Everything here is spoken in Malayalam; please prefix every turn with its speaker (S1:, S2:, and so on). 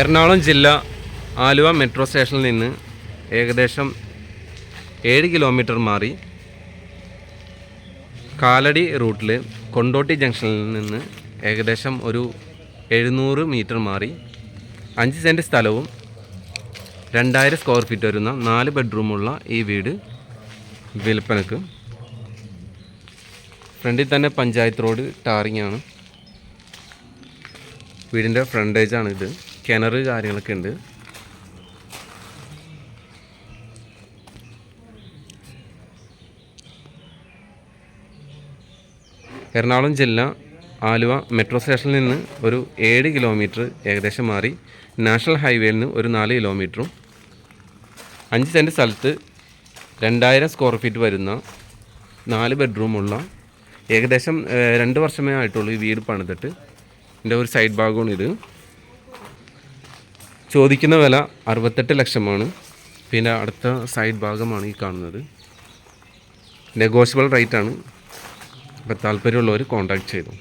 S1: എറണാകുളം ജില്ല ആലുവ മെട്രോ സ്റ്റേഷനിൽ നിന്ന് ഏകദേശം 7 കിലോമീറ്റർ മാറി കാലടി റൂട്ടിൽ കൊണ്ടോട്ടി ജംഗ്ഷനിൽ നിന്ന് ഏകദേശം ഒരു 700 മീറ്റർ മാറി 5 സെൻറ്റ് സ്ഥലവും 2000 സ്ക്വയർ ഫീറ്റ് വരുന്ന 4 ബെഡ്റൂമുള്ള ഈ വീട് വിൽപ്പനക്ക്. ഫ്രണ്ടിൽ തന്നെ പഞ്ചായത്ത് റോഡ് ടാറിംഗ് ആണ്. വീടിൻ്റെ ഫ്രണ്ടേജാണ് ഇത്. കിണർ കാര്യങ്ങളൊക്കെ ഉണ്ട്. എറണാകുളം ജില്ല ആലുവ മെട്രോ സ്റ്റേഷനിൽ നിന്ന് ഒരു 7 കിലോമീറ്റർ ഏകദേശം മാറി നാഷണൽ ഹൈവേയിൽ നിന്ന് ഒരു 4 കിലോമീറ്ററും 5 സെൻറ്റ് സ്ഥലത്ത് 2000 സ്ക്വയർ ഫീറ്റ് വരുന്ന 4 ബെഡ്റൂമുള്ള ഏകദേശം 2 വർഷമേ ആയിട്ടുള്ളൂ ഈ വീട് പണിതിട്ട്. ഇതിൻ്റെ ഒരു സൈഡ് ഭാഗമാണ് ഇത്. ചോദിക്കുന്ന വില 68 ലക്ഷമാണ്. പിന്നെ അടുത്ത സൈഡ് ഭാഗമാണ് ഈ കാണുന്നത്. നെഗോഷ്യബിൾ റേറ്റാണ്. അപ്പോൾ താല്പര്യമുള്ളവർ കോൺടാക്ട് ചെയ്തു.